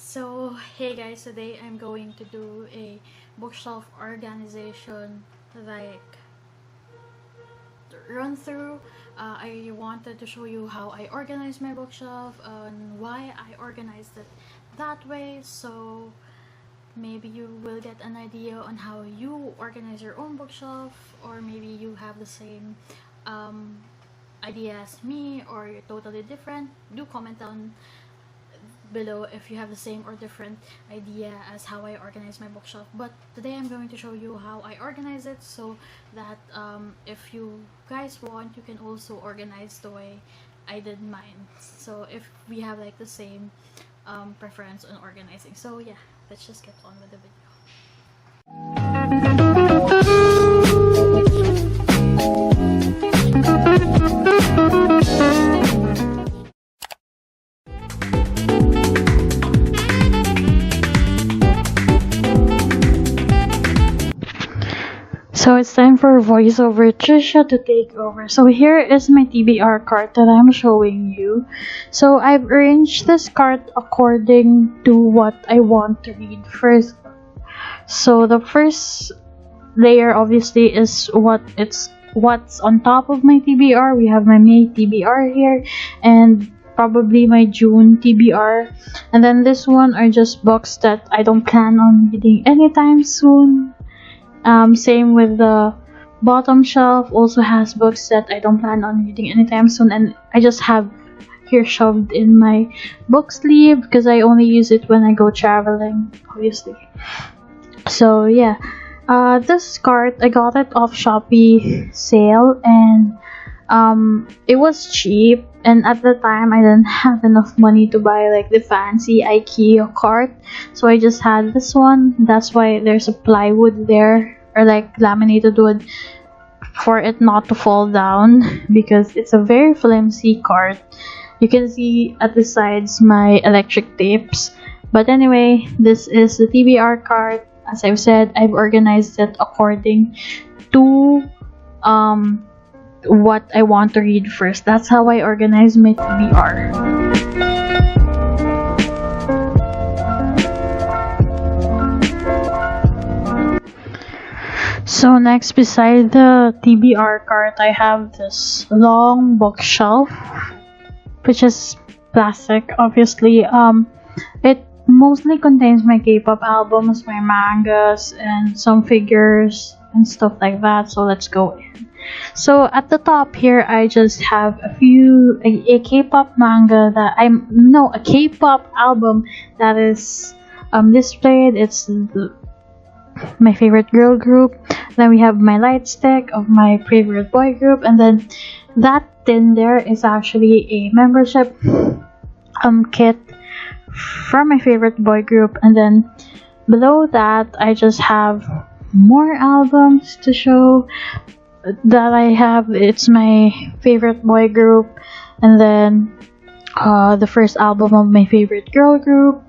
So hey guys, today I'm going to do a bookshelf organization like run through. I wanted to show you how I organize my bookshelf and why I organized it that way, so maybe you will get an idea on how you organize your own bookshelf, or maybe you have the same idea as me or you're totally different. Do comment down below if you have the same or different idea as how I organize my bookshelf. But today I'm going to show you how I organize it, so that if you guys want, you can also organize the way I did mine, so if we have like the same preference on organizing. So yeah, let's just get on with the video. So it's time for voiceover Trisha to take over. So here is my TBR cart that I'm showing you. So I've arranged this cart according to what I want to read first. So the first layer obviously is what's on top of my TBR. We have my May TBR here and probably my June TBR. And then this one are just books that I don't plan on reading anytime soon. Same with the bottom shelf, also has books that I don't plan on reading anytime soon, and I just have here shoved in my book sleeve because I only use it when I go traveling, obviously. So yeah, this cart I got it off Shopee sale, and it was cheap, and at the time I didn't have enough money to buy like the fancy IKEA cart, so I just had this one. That's why there's a plywood there, or like laminated wood, for it not to fall down because it's a very flimsy cart. You can see at the sides my electric tapes. But anyway, this is the TBR cart. As I've said, I've organized it according to what I want to read first. That's how I organize my TBR. So next, beside the TBR cart, I have this long bookshelf, which is plastic, obviously. It mostly contains my K-pop albums, my mangas, and some figures and stuff like that. So let's go in. So at the top here, I just have a K-pop manga that a K-pop album that is displayed. It's my favorite girl group. Then we have my light stick of my favorite boy group, and then that tin there is actually a membership kit from my favorite boy group. And then below that, I just have more albums to show that I have. It's my favorite boy group, and then the first album of my favorite girl group.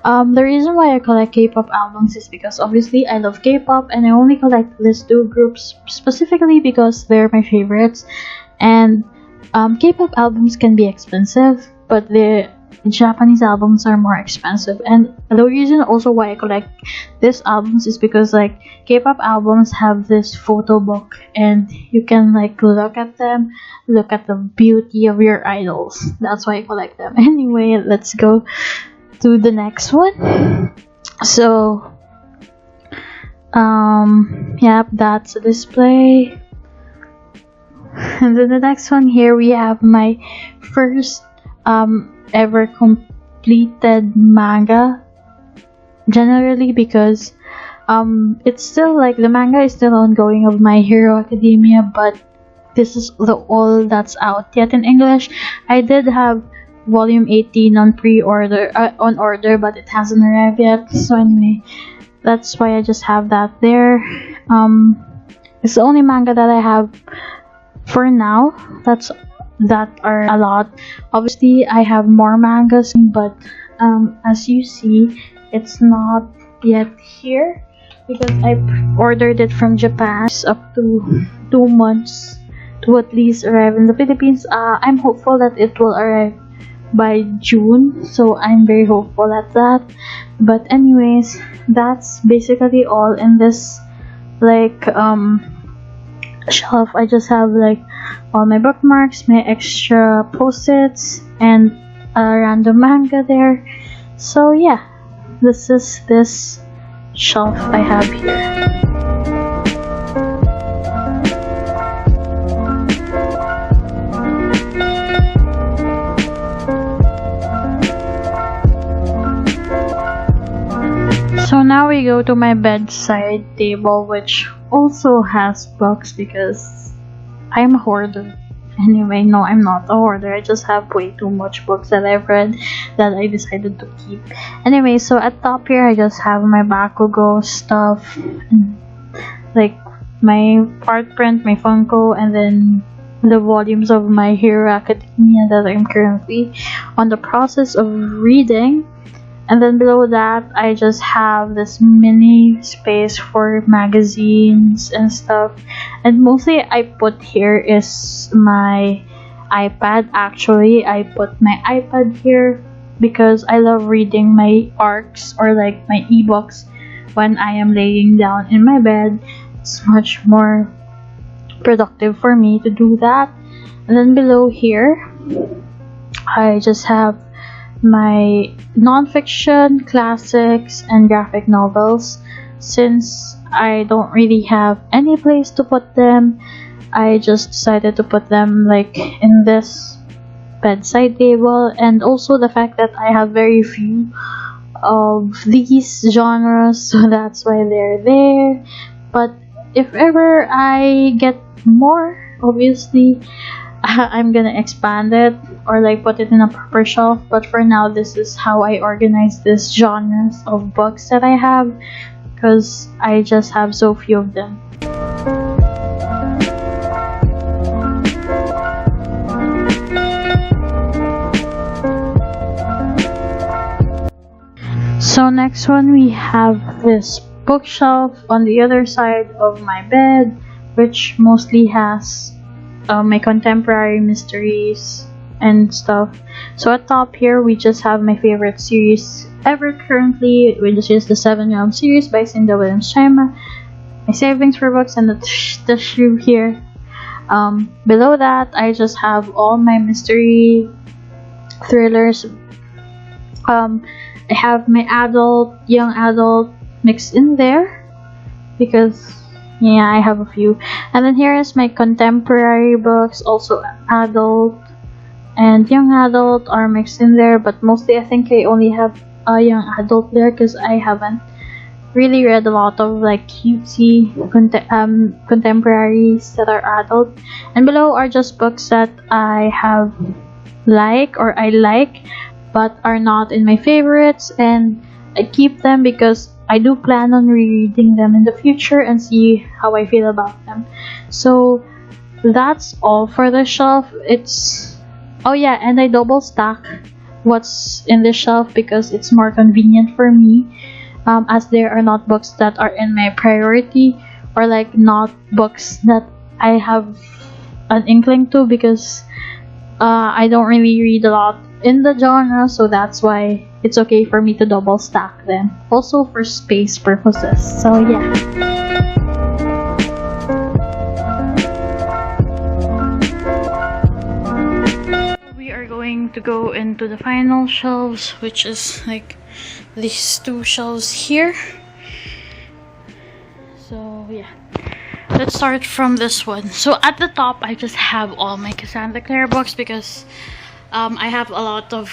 The reason why I collect K-pop albums is because obviously I love K-pop, and I only collect these two groups specifically because they're my favorites. And K-pop albums can be expensive, but the Japanese albums are more expensive. And the reason also why I collect these albums is because like K-pop albums have this photo book, and you can like look at them, look at the beauty of your idols. That's why I collect them. Anyway, let's go to the next one. So yep, that's a display. And then the next one here, we have my first ever completed manga, generally because it's still like the manga is still ongoing of My Hero Academia, but this is all that's out yet in English. I did have volume 18 on on order, but it hasn't arrived yet. So anyway, that's why I just have that there. It's the only manga that I have for now. That are a lot. Obviously I have more mangas, but as you see, it's not yet here because I ordered it from Japan. It's up to 2 months to at least arrive in the Philippines. I'm hopeful that it will arrive by June, so I'm very hopeful at that. But anyways, that's basically all in this like shelf. I just have like all my bookmarks, my extra post-its, and a random manga there. So yeah, this is this shelf I have here. So now we go to my bedside table, which also has books because I'm a hoarder. Anyway, no, I'm not a hoarder. I just have way too much books that I've read that I decided to keep. Anyway, so at top here, I just have my Bakugo stuff, like my art print, my Funko, and then the volumes of My Hero Academia that I'm currently on the process of reading. And then below that, I just have this mini space for magazines and stuff. And mostly I put here is my iPad. Actually, I put my iPad here because I love reading my ARCs or like my ebooks when I am laying down in my bed. It's much more productive for me to do that. And then below here, I just have my non-fiction, classics, and graphic novels. Since I don't really have any place to put them, I just decided to put them like in this bedside table. And also the fact that I have very few of these genres, so that's why they're there. But if ever I get more, obviously I'm gonna expand it or like put it in a proper shelf. But for now, this is how I organize these genres of books that I have because I just have so few of them. So next one, we have this bookshelf on the other side of my bed, which mostly has my contemporary mysteries and stuff. So at top here, we just have my favorite series ever currently, which is the 7 Realm series by Cinda Williams Chima. My savings for books and the shoe here. Below that, I just have all my mystery thrillers. I have my adult, young adult mixed in there because yeah, I have a few. And then here is my contemporary books, also adult and young adult are mixed in there, but mostly I think I only have a young adult there because I haven't really read a lot of like cutesy contemporaries that are adult. And below are just books that I have I like but are not in my favorites, and I keep them because I do plan on rereading them in the future and see how I feel about them. So that's all for the shelf. Oh yeah, and I double stack what's in the shelf because it's more convenient for me, as there are not books that are in my priority or like not books that I have an inkling to because I don't really read a lot in the genre, so that's why it's okay for me to double stack them. Also for space purposes. So yeah. We are going to go into the final shelves, which is like these two shelves here. So yeah. Let's start from this one. So at the top, I just have all my Cassandra Clare books because I have a lot of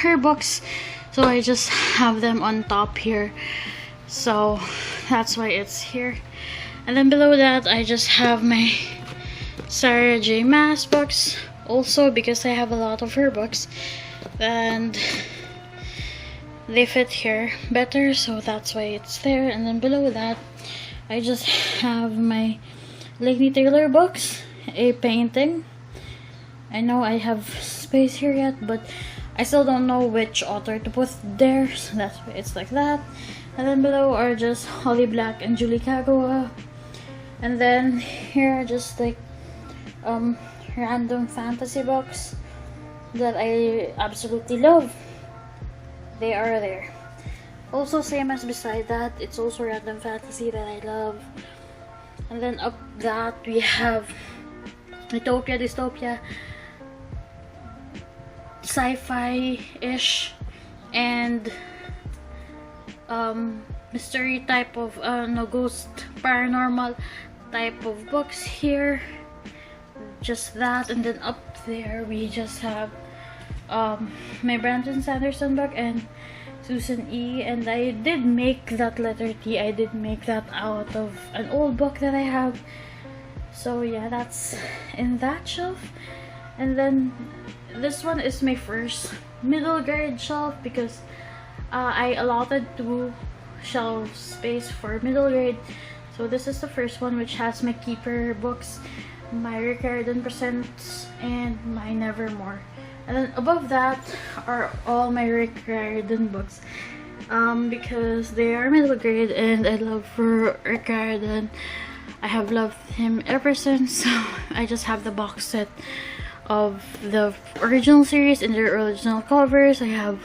her books, so I just have them on top here. So that's why it's here. And then below that, I just have my Sarah J. Maas books, also because I have a lot of her books and they fit here better, so that's why it's there. And then below that, I just have my Laini Taylor books, a painting. I know I have space here yet, but I still don't know which author to put there, so that's why it's like that. And then below are just Holly Black and Julie Kagawa. And then here are just like random fantasy books. that I absolutely love. They are there. Also, same as beside that, it's also random fantasy that I love. And then up that we have utopia, dystopia, sci-fi-ish, and mystery type of no, ghost paranormal type of books here. Just that. And then up there we just have my Brandon Sanderson book and Susan E. And I did make that letter T. I did make that out of an old book that I have. So yeah, that's in that shelf. And then this one is my first middle grade shelf because I allotted 2 shelf space for middle grade. So this is the first one, which has my keeper books, my Rick Riordan Presents, and my Nevermore. And then above that are all my Rick Riordan books, because they are middle grade and I love Rick Riordan. I have loved him ever since, so I just have the box set of the original series in their original covers. I have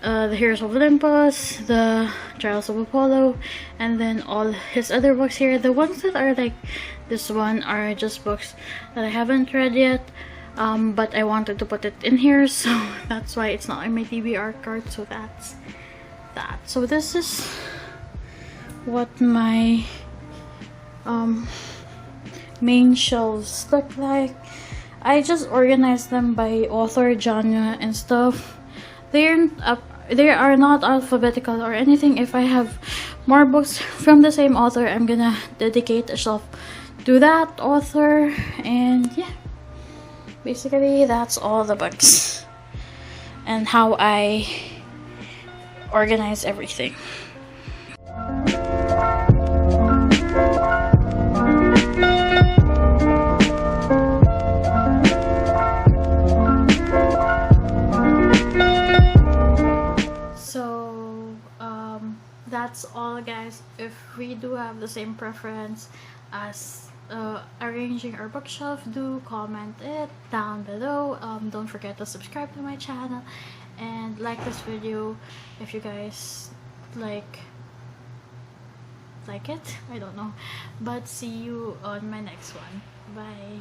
the Heroes of Olympus, the Trials of Apollo, and then all his other books here. The ones that are like this one are just books that I haven't read yet, but I wanted to put it in here, so that's why it's not in my TBR card. So that's that. So this is what my main shelves look like. I just organized them by author, genre, and stuff. They are not alphabetical or anything. If I have more books from the same author, I'm gonna dedicate a shelf to that author. And yeah, basically that's all the books and how I organize everything. That's all, guys. If we do have the same preference as arranging our bookshelf, do comment it down below. Don't forget to subscribe to my channel and like this video if you guys like it. I don't know, but see you on my next one. Bye.